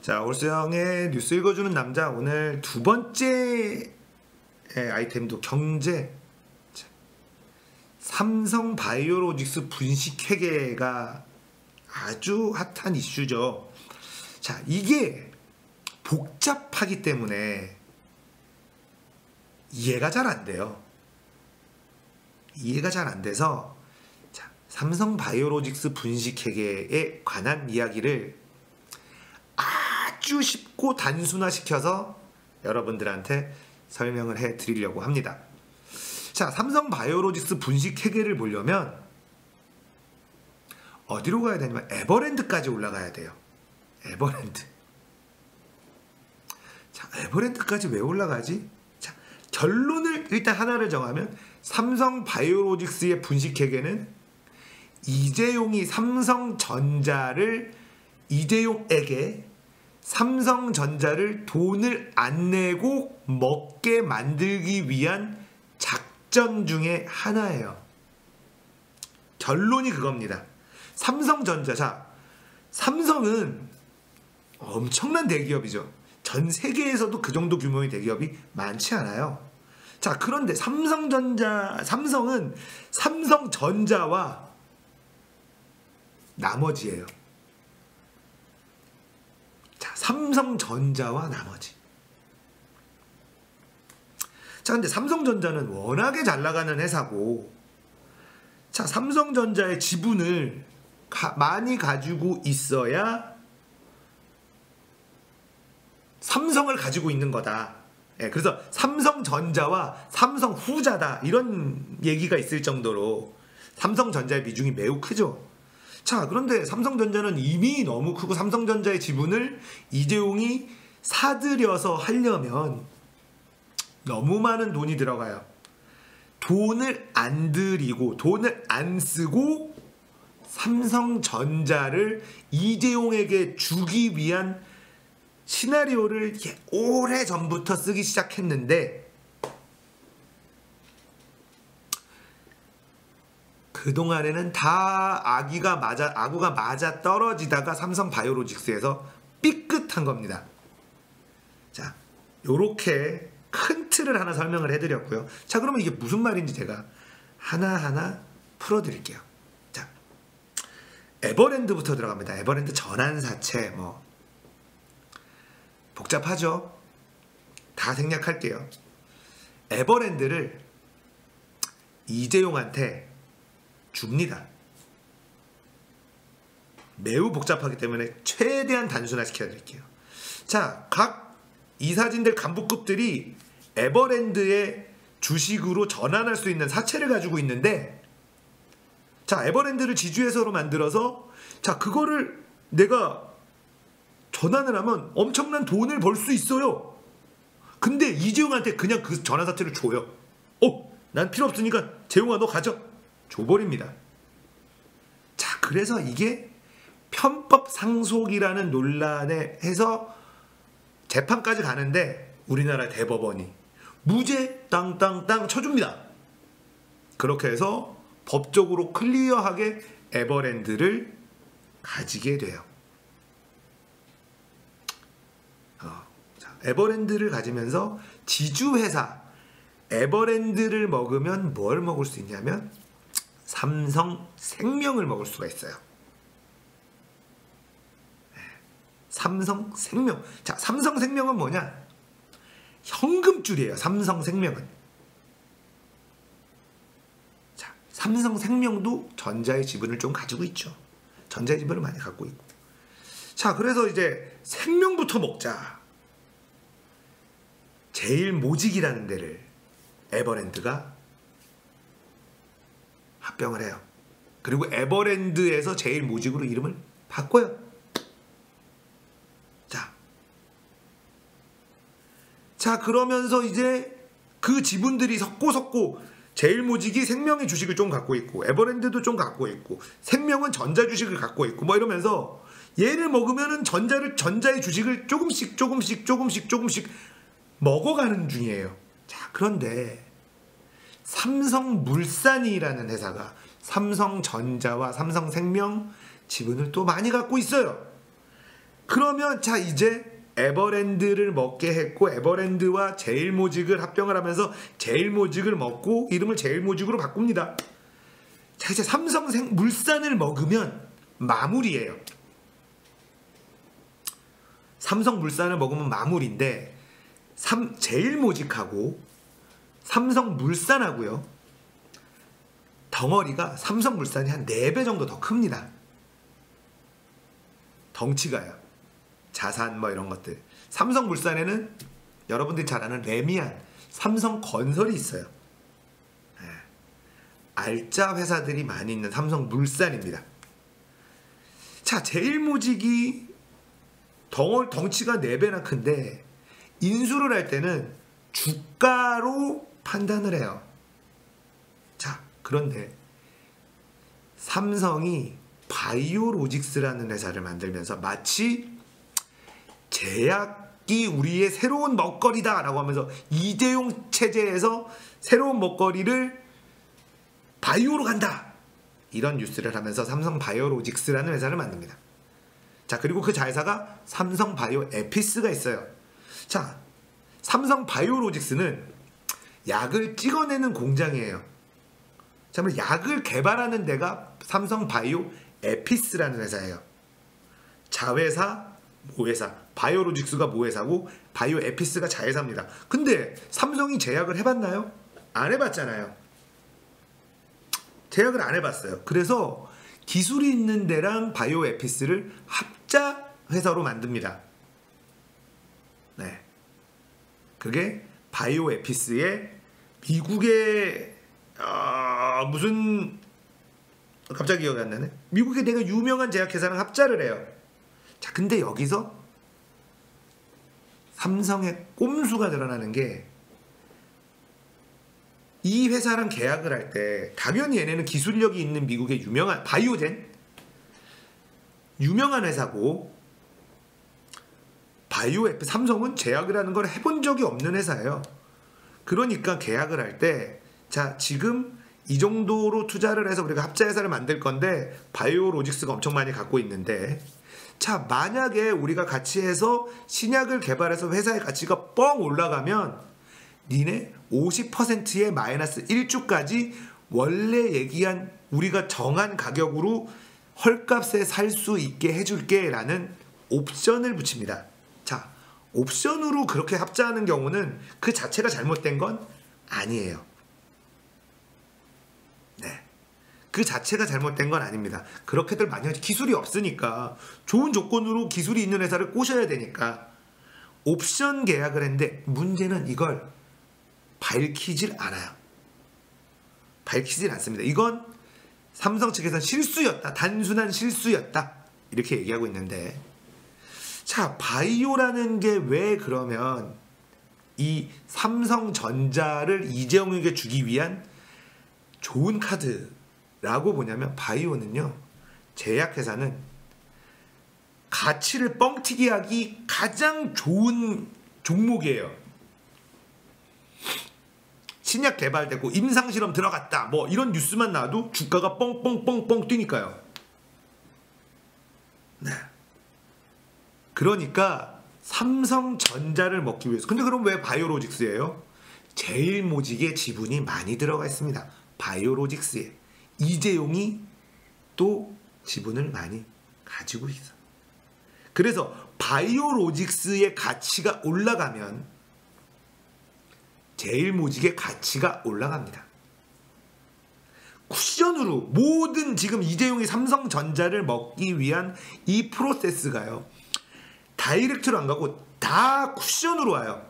자, 올수영의 뉴스 읽어주는 남자, 오늘 두 번째 아이템도 경제. 자, 삼성 바이오로직스 분식회계가 아주 핫한 이슈죠. 자, 이게 복잡하기 때문에 이해가 잘 안 돼요. 이해가 잘 안 돼서, 자, 삼성 바이오로직스 분식회계에 관한 이야기를 아주 쉽고 단순화시켜서 여러분들한테 설명을 해 드리려고 합니다. 자, 삼성 바이오로직스 분식회계를 보려면 어디로 가야 되냐면 에버랜드까지 올라가야 돼요. 에버랜드. 자, 에버랜드까지 왜 올라가지? 자, 결론을 일단 하나를 정하면 삼성 바이오로직스의 분식회계는 이재용이 이재용에게 삼성전자를 돈을 안 내고 먹게 만들기 위한 작전 중에 하나예요. 결론이 그겁니다. 삼성전자. 자, 삼성은 엄청난 대기업이죠. 전 세계에서도 그 정도 규모의 대기업이 많지 않아요. 자, 그런데 삼성은 삼성전자와 나머지예요. 자, 삼성전자와 나머지. 자, 근데 삼성전자는 워낙에 잘 나가는 회사고, 자, 삼성전자의 지분을 많이 가지고 있어야 삼성을 가지고 있는 거다. 그래서 삼성전자와 삼성후자다, 이런 얘기가 있을 정도로 삼성전자의 비중이 매우 크죠. 자, 그런데 삼성전자는 이미 너무 크고 삼성전자의 지분을 이재용이 사들여서 하려면 너무 많은 돈이 들어가요. 돈을 안 들이고 돈을 안 쓰고 삼성전자를 이재용에게 주기 위한 시나리오를 오래전부터 쓰기 시작했는데, 그동안에는 다 아구가 맞아 떨어지다가 삼성 바이오로직스에서 삐끗한 겁니다. 자, 요렇게 큰 틀을 하나 설명을 해드렸고요. 자, 그러면 이게 무슨 말인지 제가 하나하나 풀어드릴게요. 자, 에버랜드부터 들어갑니다. 에버랜드 전환사채, 복잡하죠? 다 생략할게요. 에버랜드를 이재용한테 줍니다. 매우 복잡하기 때문에 최대한 단순화시켜 드릴게요. 자, 각 이사진들 간부급들이 에버랜드의 주식으로 전환할 수 있는 사채를 가지고 있는데, 자, 에버랜드를 지주회사로 만들어서, 자, 그거를 내가 전환을 하면 엄청난 돈을 벌 수 있어요. 근데 이재용한테 그냥 그 전환사채를 줘요. 난 필요 없으니까 재용아 너 가져. 줘버립니다. 자, 그래서 이게 편법 상속이라는 논란에 해서 재판까지 가는데 우리나라 대법원이 무죄 땅땅땅 쳐줍니다. 그렇게 해서 법적으로 클리어하게 에버랜드를 가지게 돼요. 자, 에버랜드를 가지면서 지주회사 에버랜드를 먹으면 뭘 먹을 수 있냐면 삼성생명을 먹을 수가 있어요. 삼성생명. 자, 삼성생명은 뭐냐? 현금줄이에요. 삼성생명은. 자, 삼성생명도 전자의 지분을 좀 가지고 있죠. 전자의 지분을 많이 갖고 있고. 자, 그래서 이제 생명부터 먹자. 제일모직이라는 데를 에버랜드가 합병을 해요. 그리고 에버랜드에서 제일모직으로 이름을 바꿔요. 자, 그러면서 이제 그 지분들이 섞고 제일모직이 생명의 주식을 좀 갖고 있고 에버랜드도 좀 갖고 있고 생명은 전자 주식을 갖고 있고 이러면서 얘를 먹으면은 전자의 주식을 조금씩 먹어가는 중이에요. 자, 그런데 삼성물산이라는 회사가 삼성전자와 삼성생명 지분을 또 많이 갖고 있어요. 그러면 자 이제 에버랜드를 먹게 했고 에버랜드와 제일모직을 합병을 하면서 제일모직을 먹고 이름을 제일모직으로 바꿉니다. 자 이제 삼성물산을 먹으면 마무리예요. 삼성물산을 먹으면 마무리인데 제일모직하고 삼성물산하고요 덩어리가 삼성물산이 한 4배 정도 더 큽니다. 덩치가요. 자산 뭐 이런 것들. 삼성물산에는 여러분들이 잘 아는 레미안, 삼성건설이 있어요. 알짜 회사들이 많이 있는 삼성물산입니다. 자, 제일모직이 덩치가 4배나 큰데 인수를 할 때는 주가로 판단을 해요. 자, 그런데 삼성이 바이오로직스라는 회사를 만들면서 마치 제약이 우리의 새로운 먹거리다 라고 하면서 이재용 체제에서 새로운 먹거리를 바이오로 간다 이런 뉴스를 하면서 삼성 바이오로직스라는 회사를 만듭니다. 자, 그리고 그 자회사가 삼성 바이오 에피스가 있어요. 자, 삼성 바이오로직스는 약을 찍어내는 공장이에요. 자, 그럼 약을 개발하는 데가 삼성 바이오 에피스라는 회사예요. 자회사, 모회사. 바이오로직스가 모회사고 바이오 에피스가 자회사입니다. 근데 삼성이 제약을 해봤나요? 안 해봤잖아요. 제약을 안 해봤어요. 그래서 기술이 있는 데랑 바이오 에피스를 합자 회사로 만듭니다. 네, 그게 바이오 에피스의 미국의 무슨 갑자기 기억이 안 나네. 미국의 되게 유명한 제약회사랑 합자를 해요. 자, 근데 여기서 삼성의 꼼수가 드러나는 게 이 회사랑 계약을 할 때 당연히 얘네는 기술력이 있는 미국의 유명한 바이오젠 유명한 회사고 바이오에피 삼성은 제약을 하는 걸 해본 적이 없는 회사예요. 그러니까 계약을 할 때 자 지금 이 정도로 투자를 해서 우리가 합자 회사를 만들 건데 바이오로직스가 엄청 많이 갖고 있는데 자 만약에 우리가 같이 해서 신약을 개발해서 회사의 가치가 뻥 올라가면 니네 50%의 마이너스 1주까지 원래 얘기한 우리가 정한 가격으로 헐값에 살 수 있게 해줄게 라는 옵션을 붙입니다. 자, 옵션으로 그렇게 합자하는 경우는 그 자체가 잘못된 건 아니에요. 네, 그 자체가 잘못된 건 아닙니다. 그렇게들 많이 하지. 기술이 없으니까 좋은 조건으로 기술이 있는 회사를 꼬셔야 되니까 옵션 계약을 했는데 문제는 이걸 밝히질 않아요. 밝히질 않습니다. 이건 삼성 측에서는 실수였다. 단순한 실수였다. 이렇게 얘기하고 있는데 자, 바이오라는 게 왜 그러면 이 삼성전자를 이재용에게 주기 위한 좋은 카드라고 보냐면 바이오는요. 제약회사는 가치를 뻥튀기 하기 가장 좋은 종목이에요. 신약 개발되고 임상실험 들어갔다 뭐 이런 뉴스만 나와도 주가가 뻥뻥뻥뻥 뛰니까요. 네. 그러니까 삼성전자를 먹기 위해서 근데 그럼 왜 바이오로직스예요? 제일모직의 지분이 많이 들어가 있습니다. 바이오로직스에 이재용이 또 지분을 많이 가지고 있어. 그래서 바이오로직스의 가치가 올라가면 제일모직의 가치가 올라갑니다. 쿠션으로 모든 지금 이재용이 삼성전자를 먹기 위한 이 프로세스가요. 다이렉트로 안 가고 다 쿠션으로 와요.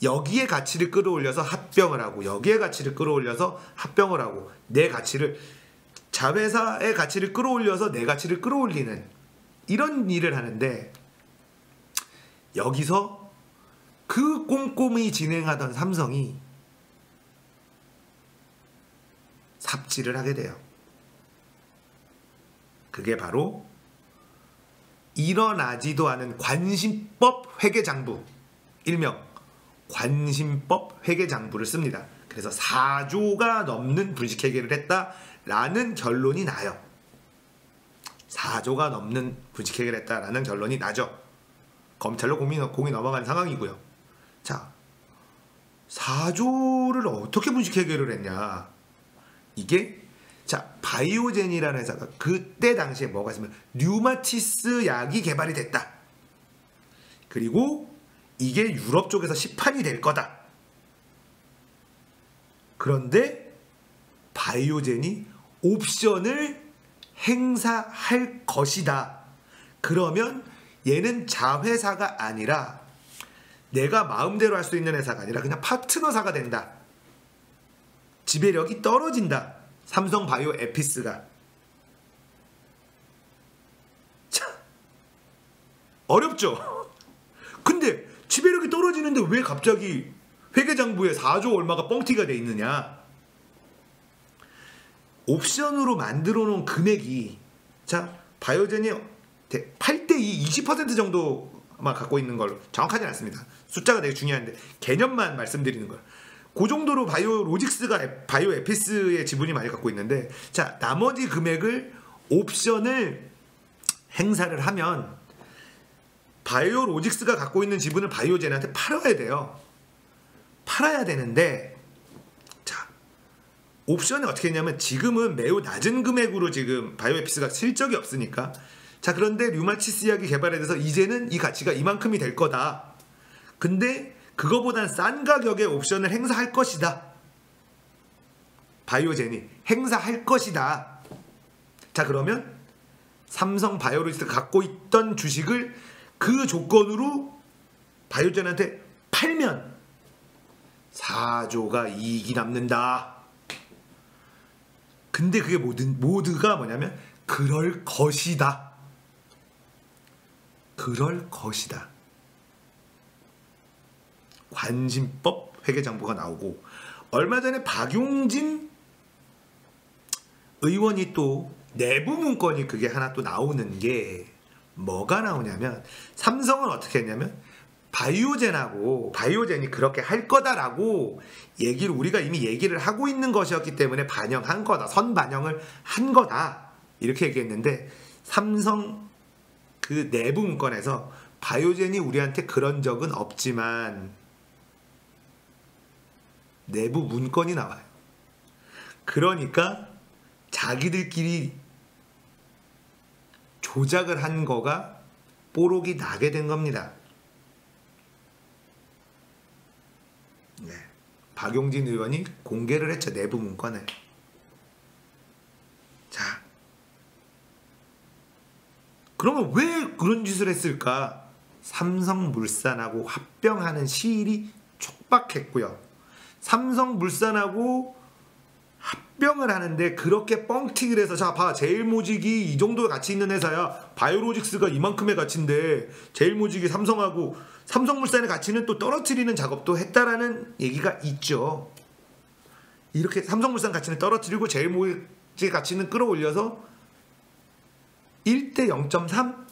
여기에 가치를 끌어올려서 합병을 하고 여기에 가치를 끌어올려서 합병을 하고 내 가치를 자회사의 가치를 끌어올려서 내 가치를 끌어올리는 이런 일을 하는데 여기서 그 꼼꼼히 진행하던 삼성이 삽질을 하게 돼요. 그게 바로 일어나지도 않은 관심법 회계장부, 일명 관심법 회계장부를 씁니다. 그래서 4조가 넘는 불식회계를 했다라는 결론이 나요. 4조가 넘는 불식회계를 했다라는 결론이 나죠. 검찰로 공이 넘어간 상황이고요. 자, 4조를 어떻게 분식 해결을 했냐. 이게 자, 바이오젠이라는 회사가 그때 당시에 뭐가 있으면 류마티스 약이 개발이 됐다. 그리고 이게 유럽 쪽에서 시판이 될 거다. 그런데 바이오젠이 옵션을 행사할 것이다. 그러면 얘는 자회사가 아니라 내가 마음대로 할 수 있는 회사가 아니라 그냥 파트너사가 된다. 지배력이 떨어진다. 삼성 바이오 에피스가. 참 어렵죠. 근데 지배력이 떨어지는데 왜 갑자기 회계장부에 4조 얼마가 뻥튀기가 돼 있느냐. 옵션으로 만들어 놓은 금액이 자 바이오젠이 8대2 20% 정도만 갖고 있는 걸로 정확하진 않습니다. 숫자가 되게 중요한데 개념만 말씀드리는 거예요. 그 정도로 바이오로직스가 바이오 에피스의 지분이 많이 갖고 있는데 자 나머지 금액을 옵션을 행사를 하면 바이오로직스가 갖고 있는 지분을 바이오젠한테 팔아야 돼요. 팔아야 되는데 자 옵션이 어떻게 했냐면 지금은 매우 낮은 금액으로 지금 바이오에피스가 실적이 없으니까 자 그런데 류마티스 약이 개발에 대해서 이제는 이 가치가 이만큼이 될 거다. 근데 그거보단 싼 가격의 옵션을 행사할 것이다. 바이오젠이 행사할 것이다. 자 그러면 삼성 바이오로직스가 갖고 있던 주식을 그 조건으로 바이오젠한테 팔면 4조가 이익이 남는다. 근데 그게 모두가 뭐냐면 그럴 것이다. 그럴 것이다. 관심법 회계장부가 나오고 얼마 전에 박용진 의원이 또 내부 문건이 그게 하나 또 나오는 게 뭐가 나오냐면 삼성은 어떻게 했냐면 바이오젠이 그렇게 할 거다라고 얘기를 우리가 이미 얘기를 하고 있는 것이었기 때문에 반영한 거다. 선반영을 한 거다. 이렇게 얘기했는데 삼성 그 내부 문건에서 바이오젠이 우리한테 그런 적은 없지만 내부 문건이 나와요. 그러니까 자기들끼리 조작을 한 거가 뽀록이 나게 된 겁니다. 네. 박용진 의원이 공개를 했죠. 내부 문건을. 자, 그러면 왜 그런 짓을 했을까? 삼성물산하고 합병하는 시일이 촉박했고요. 삼성물산하고 합병을 하는데 그렇게 뻥튀기를 해서 자 봐 제일모직이 이 정도 가치 있는 회사야. 바이오로직스가 이만큼의 가치인데 제일모직이 삼성하고 삼성물산의 가치는 또 떨어뜨리는 작업도 했다라는 얘기가 있죠. 이렇게 삼성물산 가치는 떨어뜨리고 제일모직의 가치는 끌어올려서 1대 0.3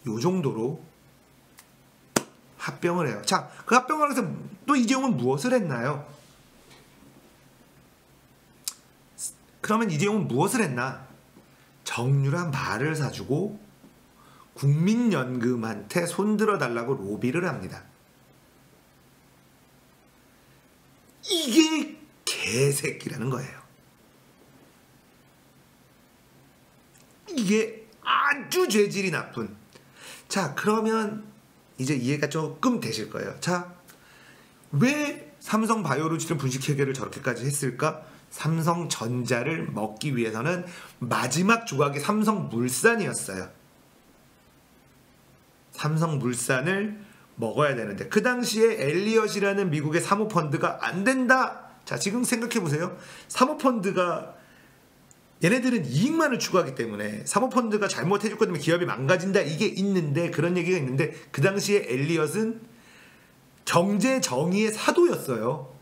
요 정도로 합병을 해요. 자, 그 합병을 해서 또 이재용은 무엇을 했나요? 그러면 이재용은 무엇을 했나? 정유라 말을 사주고 국민연금한테 손들어 달라고 로비를 합니다. 이게 개새끼라는 거예요. 이게 아주 죄질이 나쁜. 자, 그러면 이제 이해가 조금 되실 거예요. 자, 왜 삼성 바이오로직스 분식 회계를 저렇게까지 했을까? 삼성전자를 먹기 위해서는 마지막 조각이 삼성물산이었어요. 삼성물산을 먹어야 되는데 그 당시에 엘리엇이라는 미국의 사모펀드가 안 된다. 자, 지금 생각해 보세요. 사모펀드가 얘네들은 이익만을 추구하기 때문에 사모펀드가 잘못해줄 것 때문에 기업이 망가진다 이게 있는데 그런 얘기가 있는데 그 당시에 엘리엇은 경제 정의의 사도였어요.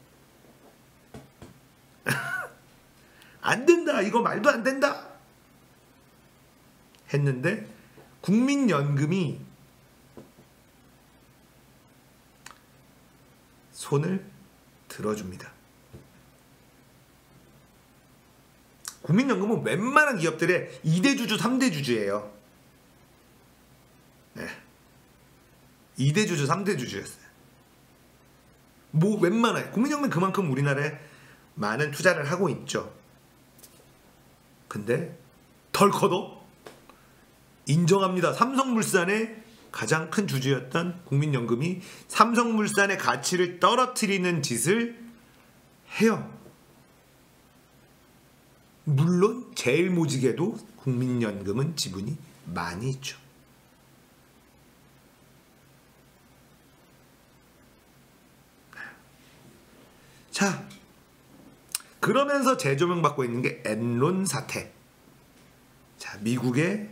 안 된다 이거 말도 안 된다 했는데 국민연금이 손을 들어줍니다. 국민연금은 웬만한 기업들의 2대 주주, 3대 주주예요. 네. 2대 주주, 3대 주주였어요. 뭐 웬만하게 국민연금 그만큼 우리나라에 많은 투자를 하고 있죠. 근데 덜커도 인정합니다. 삼성물산의 가장 큰 주주였던 국민연금이 삼성물산의 가치를 떨어뜨리는 짓을 해요. 물론 제일모직에도 국민연금은 지분이 많이 있죠. 자, 그러면서 재조명받고 있는 게 엔론 사태. 자, 미국의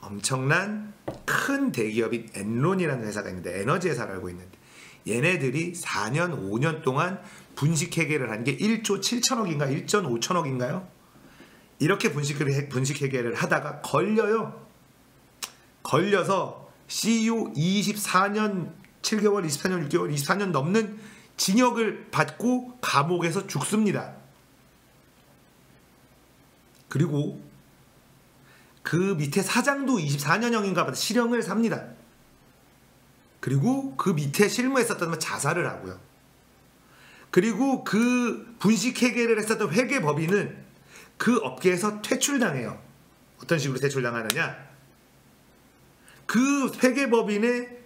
엄청난 큰 대기업인 엔론이라는 회사가 있는데, 에너지 회사를 알고 있는데, 얘네들이 4년 5년 동안 분식회계를 한 게 1조 7천억인가 1전5천억인가요? 이렇게 분식회계를 하다가 걸려요. 걸려서 CEO 24년 7개월, 24년 6개월, 24년 넘는 징역을 받고 감옥에서 죽습니다. 그리고 그 밑에 사장도 24년형인가 실형을 삽니다. 그리고 그 밑에 실무했었던 자살을 하고요. 그리고 그 분식회계를 했었던 회계법인은 그 업계에서 퇴출당해요. 어떤 식으로 퇴출당하느냐? 그 회계법인의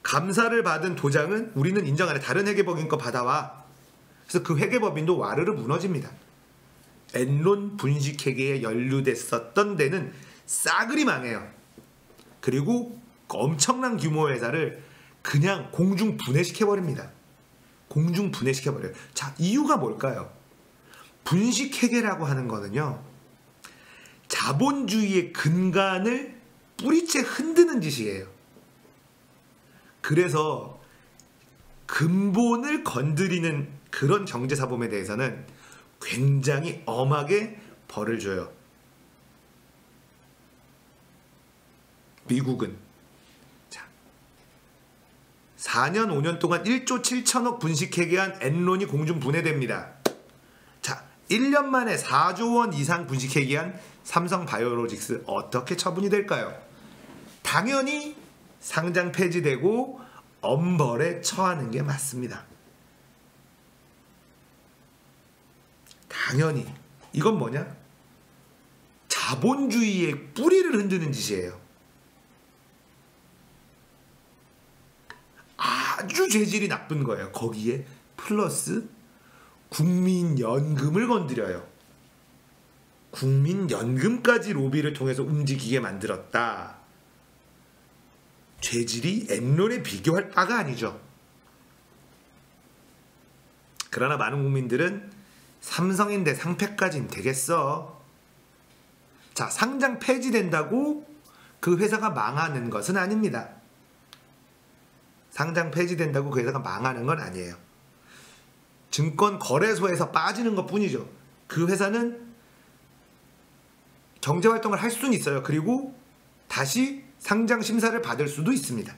감사를 받은 도장은 우리는 인정 안 해. 다른 회계법인 거 받아와. 그래서 그 회계법인도 와르르 무너집니다. 엔론 분식회계에 연루됐었던 데는 싸그리 망해요. 그리고 엄청난 규모의 회사를 그냥 공중 분해시켜버립니다. 공중 분해시켜버려요. 자, 이유가 뭘까요? 분식회계라고 하는 거는요, 자본주의의 근간을 뿌리째 흔드는 짓이에요. 그래서 근본을 건드리는 그런 경제사범에 대해서는 굉장히 엄하게 벌을 줘요. 미국은 4년 5년 동안 1조 7천억 분식회계한 엔론이 공중 분해됩니다. 자, 1년 만에 4조 원 이상 분식회계한 삼성바이오로직스 어떻게 처분이 될까요? 당연히 상장 폐지되고 엄벌에 처하는 게 맞습니다. 당연히. 이건 뭐냐? 자본주의의 뿌리를 흔드는 짓이에요. 아주 죄질이 나쁜 거예요. 거기에 플러스 국민연금을 건드려요. 국민연금까지 로비를 통해서 움직이게 만들었다. 죄질이 엔론에 비교할 바가 아니죠. 그러나 많은 국민들은 삼성인데 상폐까진 되겠어. 자, 상장 폐지된다고 그 회사가 망하는 것은 아닙니다. 상장 폐지된다고 그 회사가 망하는 건 아니에요. 증권거래소에서 빠지는 것 뿐이죠. 그 회사는 경제활동을 할 수는 있어요. 그리고 다시 상장 심사를 받을 수도 있습니다.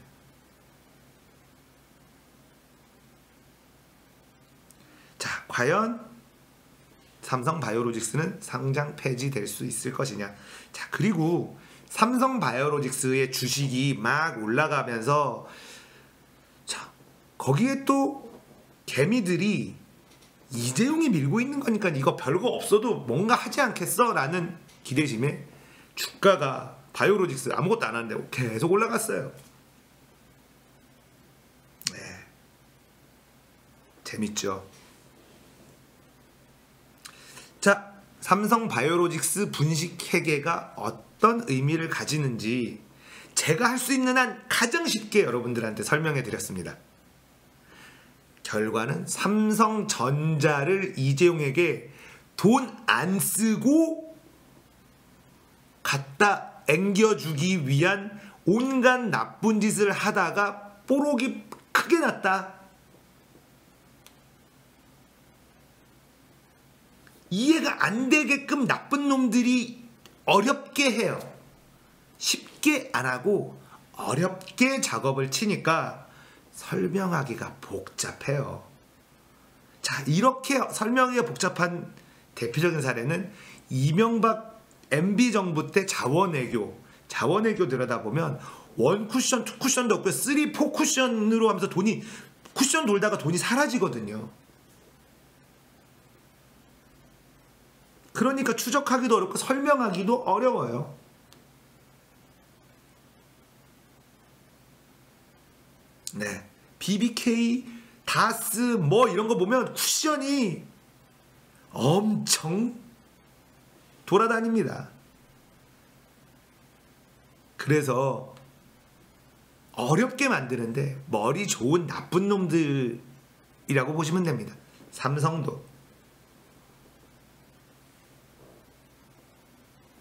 자, 과연 삼성바이오로직스는 상장 폐지될 수 있을 것이냐. 자, 그리고 삼성바이오로직스의 주식이 막 올라가면서 자, 거기에 또 개미들이 이재용이 밀고 있는 거니까 이거 별거 없어도 뭔가 하지 않겠어? 라는 기대심에 주가가 바이오로직스 아무것도 안 하는데 계속 올라갔어요. 네, 재밌죠. 자, 삼성바이오로직스 분식회계가 어떤 의미를 가지는지 제가 할 수 있는 한 가장 쉽게 여러분들한테 설명해 드렸습니다. 결과는 삼성전자를 이재용에게 돈 안 쓰고 갖다 앵겨주기 위한 온갖 나쁜 짓을 하다가 뽀록이 크게 났다. 이해가 안 되게끔 나쁜 놈들이 어렵게 해요. 쉽게 안 하고 어렵게 작업을 치니까 설명하기가 복잡해요. 자, 이렇게 설명하기가 복잡한 대표적인 사례는 이명박 MB 정부 때 자원외교 들여다보면 원 쿠션, 투 쿠션도 없고요. 3, 4 쿠션으로 하면서 돈이 쿠션 돌다가 돈이 사라지거든요. 그러니까 추적하기도 어렵고 설명하기도 어려워요. 네, BBK, 다스 뭐 이런 거 보면 쿠션이 엄청 돌아다닙니다. 그래서 어렵게 만드는데 머리 좋은 나쁜 놈들이라고 보시면 됩니다. 삼성도.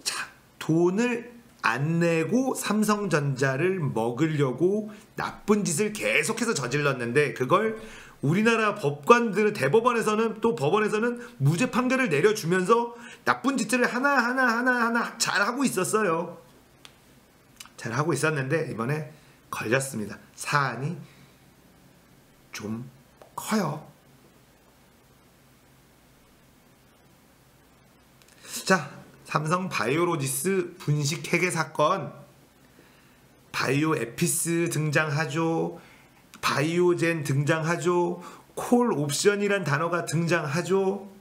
자, 돈을 안 내고 삼성전자를 먹으려고 나쁜 짓을 계속해서 저질렀는데 그걸 우리나라 법관들, 대법원에서는 또 법원에서는 무죄 판결을 내려주면서 나쁜 짓들을 하나하나 잘하고 있었어요. 잘하고 있었는데 이번에 걸렸습니다. 사안이 좀 커요. 자, 삼성 바이오로지스 분식 회계 사건, 바이오 에피스 등장하죠. 바이오젠 등장하죠. 콜 옵션이란 단어가 등장하죠.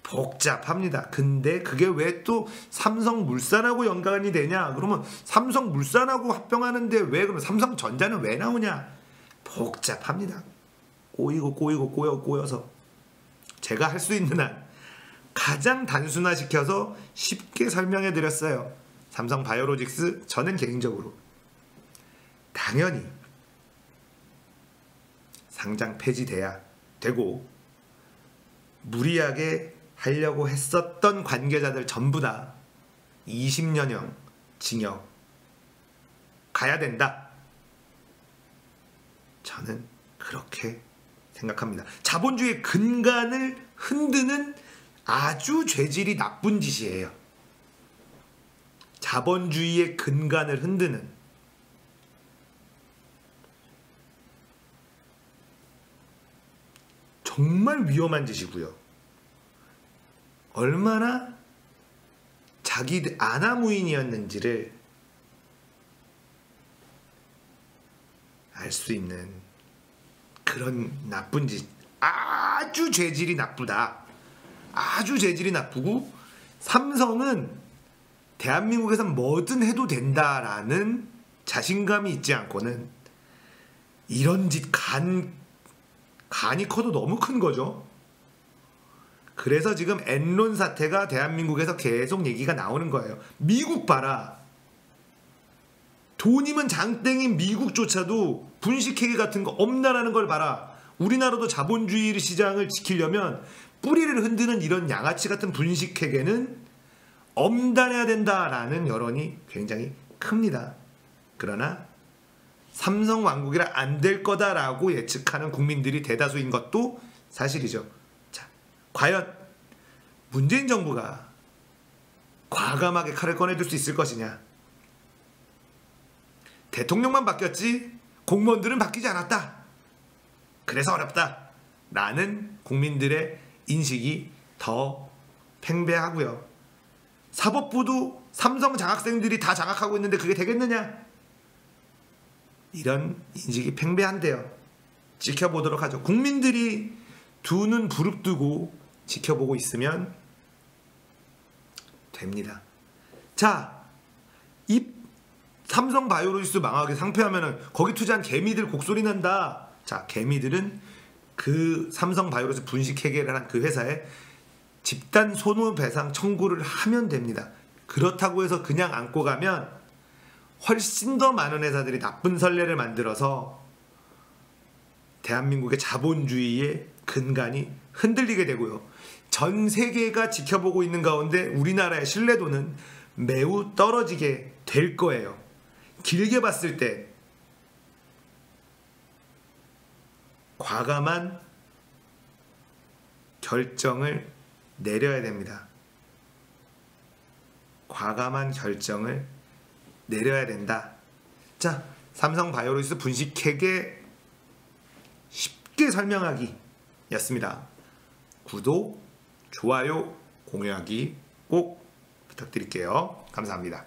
복잡합니다. 근데 그게 왜 또 삼성물산하고 연관이 되냐? 그러면 삼성물산하고 합병하는데 왜 그러면 삼성전자는 왜 나오냐? 복잡합니다. 꼬여서 제가 할 수 있는 한 가장 단순화시켜서 쉽게 설명해 드렸어요. 삼성 바이오로직스 저는 개인적으로 당연히 상장 폐지돼야 되고 무리하게 하려고 했었던 관계자들 전부 다 20년형 징역 가야 된다. 저는 그렇게 생각합니다. 자본주의의 근간을 흔드는 아주 죄질이 나쁜 짓이에요. 자본주의의 근간을 흔드는. 정말 위험한 짓이고요. 얼마나 자기들 아나무인이었는지를 알 수 있는 그런 나쁜 짓. 아주 죄질이 나쁘다. 아주 죄질이 나쁘고 삼성은 대한민국에선 뭐든 해도 된다라는 자신감이 있지 않고는 이런 짓 간이 커도 너무 큰 거죠. 그래서 지금 엔론 사태가 대한민국에서 계속 얘기가 나오는 거예요. 미국 봐라. 돈이면 장땡인 미국조차도 분식회계 같은 거 없나라는 걸 봐라. 우리나라도 자본주의 시장을 지키려면 뿌리를 흔드는 이런 양아치 같은 분식회계는 엄단해야 된다라는 여론이 굉장히 큽니다. 그러나 삼성 왕국이라 안 될 거다라고 예측하는 국민들이 대다수인 것도 사실이죠. 자, 과연 문재인 정부가 과감하게 칼을 꺼내들 수 있을 것이냐? 대통령만 바뀌었지 공무원들은 바뀌지 않았다. 그래서 어렵다. 라는 국민들의 인식이 더 팽배하고요. 사법부도 삼성 장학생들이 다 장학하고 있는데 그게 되겠느냐? 이런 인식이 팽배한데요. 지켜보도록 하죠. 국민들이 두 눈 부릅뜨고 지켜보고 있으면 됩니다. 자, 이 삼성 바이오로지스 망하게 상폐하면은 거기 투자한 개미들 곡소리 난다. 자, 개미들은 그 삼성 바이오로지스 분식 회계를 한 그 회사에 집단 손해배상 청구를 하면 됩니다. 그렇다고 해서 그냥 안고 가면 훨씬 더 많은 회사들이 나쁜 선례를 만들어서 대한민국의 자본주의의 근간이 흔들리게 되고요. 전 세계가 지켜보고 있는 가운데 우리나라의 신뢰도는 매우 떨어지게 될 거예요. 길게 봤을 때 과감한 결정을 내려야 됩니다. 과감한 결정을 내려야 된다. 자, 삼성 바이오로지스 분식회계 쉽게 설명하기 였습니다. 구독, 좋아요, 공유하기 꼭 부탁드릴게요. 감사합니다.